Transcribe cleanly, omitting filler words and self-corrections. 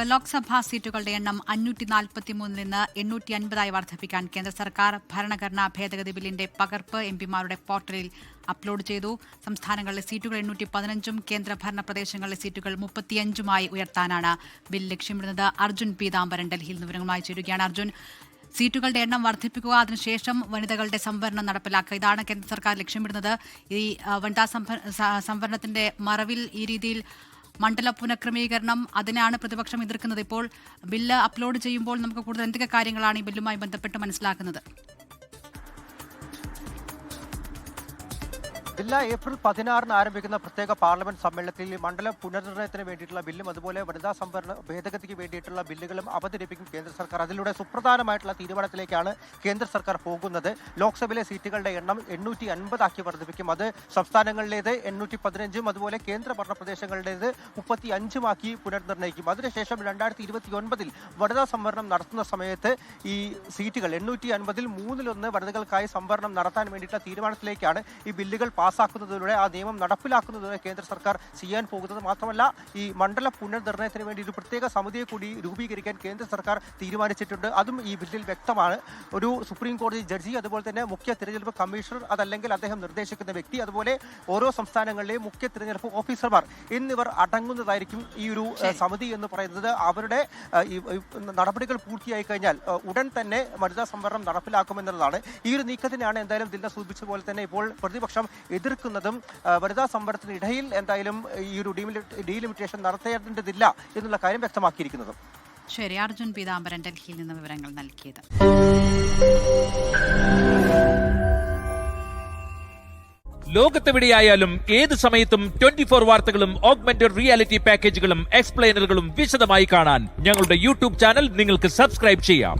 ലോക്സഭാ സീറ്റുകളുടെ എണ്ണം 543 നിന്ന് 850 വർദ്ധിപ്പിക്കാൻ കേന്ദ്ര സർക്കാർ ഭരണഘടനാ ഭേദഗതി ബില്ലിന്റെ പകർപ്പ് എംപിമാരുടെ പോർട്ടലിൽ അപ്ലോഡ് ചെയ്തു. സംസ്ഥാനങ്ങളിലെ സീറ്റുകൾ 815ഉം കേന്ദ്രഭരണ പ്രദേശങ്ങളിലെ സീറ്റുകൾ 35ഉമായി ഉയർത്താനാണ് ബിൽ ലക്ഷ്യമിടുന്നത്. അർജുൻ പീതാംബരൻ ഡൽഹിയിൽ വിവരങ്ങളുമായി ചേരുകയാണ്. അർജുൻ, സീറ്റുകളുടെ എണ്ണം വർദ്ധിപ്പിക്കുക, അതിനുശേഷം വനിതകളുടെ സംവരണം നടപ്പിലാക്കുക, ഇതാണ് കേന്ദ്ര സർക്കാർ ലക്ഷ്യമിടുന്നത്. ഈ വനിതാ സംവരണത്തിന്റെ മറവിൽ ഈ രീതിയിൽ മണ്ഡല പുനഃക്രമീകരണം, അതിനാണ് പ്രതിപക്ഷം എതിർക്കുന്നത്. ഇപ്പോൾ ബില്ല് അപ്ലോഡ് ചെയ്യുമ്പോൾ നമുക്ക് കൂടുതൽ എന്തൊക്കെ കാര്യങ്ങളാണ് ഈ ബില്ലുമായി ബന്ധപ്പെട്ട് മനസ്സിലാക്കുന്നത്? ജില്ല ഏപ്രിൽ 16 ആരംഭിക്കുന്ന പ്രത്യേക പാർലമെന്റ് സമ്മേളനത്തിൽ മണ്ഡല പുനർനിർണയത്തിന് വേണ്ടിയിട്ടുള്ള ബില്ലും അതുപോലെ വനിതാ സംവരണ ഭേദഗതിക്ക് വേണ്ടിയിട്ടുള്ള ബില്ലുകളും അവതരിപ്പിക്കും കേന്ദ്ര സർക്കാർ. അതിലൂടെ സുപ്രധാനമായിട്ടുള്ള തീരുമാനത്തിലേക്കാണ് കേന്ദ്ര സർക്കാർ പോകുന്നത്. ലോക്സഭയിലെ സീറ്റുകളുടെ എണ്ണം 850 വർദ്ധിപ്പിക്കും. അത് സംസ്ഥാനങ്ങളിലേത് 815ഉം അതുപോലെ കേന്ദ്രഭരണ പ്രദേശങ്ങളുടേത് 35ഉമാക്കി പുനർനിർണ്ണയിക്കും. അതിനുശേഷം 2029 വനിതാ സംവരണം നടത്തുന്ന സമയത്ത് ഈ സീറ്റുകൾ 850ൽ 1/3 വനിതകൾക്കായി സംവരണം നടത്താൻ വേണ്ടിയിട്ടുള്ള തീരുമാനത്തിലേക്കാണ് ഈ ബില്ലുകൾ പാസ്സാക്കുന്നതിലൂടെ, ആ നിയമം നടപ്പിലാക്കുന്നതിലൂടെ കേന്ദ്ര സർക്കാർ ചെയ്യാൻ പോകുന്നത്. മാത്രമല്ല, ഈ മണ്ഡല പുനർനിർണയത്തിന് വേണ്ടി ഒരു പ്രത്യേക സമിതിയെ കൂടി രൂപീകരിക്കാൻ കേന്ദ്ര സർക്കാർ തീരുമാനിച്ചിട്ടുണ്ട്. അതും ഈ ബില്ലിൽ വ്യക്തമാണ്. ഒരു സുപ്രീം കോടതി ജഡ്ജി, അതുപോലെ തന്നെ മുഖ്യ തിരഞ്ഞെടുപ്പ് കമ്മീഷണർ, അതല്ലെങ്കിൽ അദ്ദേഹം നിർദ്ദേശിക്കുന്ന വ്യക്തി, അതുപോലെ ഓരോ സംസ്ഥാനങ്ങളിലെയും മുഖ്യ തിരഞ്ഞെടുപ്പ് ഓഫീസർമാർ എന്നിവർ അടങ്ങുന്നതായിരിക്കും ഈ ഒരു സമിതി എന്ന് പറയുന്നത്. അവരുടെ നടപടികൾ പൂർത്തിയായി കഴിഞ്ഞാൽ ഉടൻ തന്നെ വനിതാ സംവരണം നടപ്പിലാക്കുമെന്നുള്ളതാണ്. ഈ ഒരു നീക്കത്തിനാണ് എന്തായാലും ദില്ല സൂചിപ്പിച്ച പോലെ തന്നെ ഇപ്പോൾ പ്രതിപക്ഷം എതിർക്കുന്നതും. വനിതാ സംവരണത്തിനിടയിൽ എന്തായാലും ഈ ഒരു ഡീലിമിറ്റേഷൻ നടത്തേണ്ടതില്ല എന്നുള്ള കാര്യം വ്യക്തമാക്കിയിരിക്കുന്നതും. ശരി, അർജുൻ പീതാംബരൻ ഡൽഹിയിൽ നിന്ന് വിവരങ്ങൾ നൽകിയത്. ലോകത്തെവിടെയായാലും ഏത് സമയത്തും 24 വാർത്തകളും ഓഗ്മെന്റഡ് റിയാലിറ്റി പാക്കേജുകളും എക്സ്പ്ലെയിനറുകളും വിശദമായി കാണാൻ ഞങ്ങളുടെ യൂട്യൂബ് ചാനൽ നിങ്ങൾക്ക് സബ്സ്ക്രൈബ് ചെയ്യാം.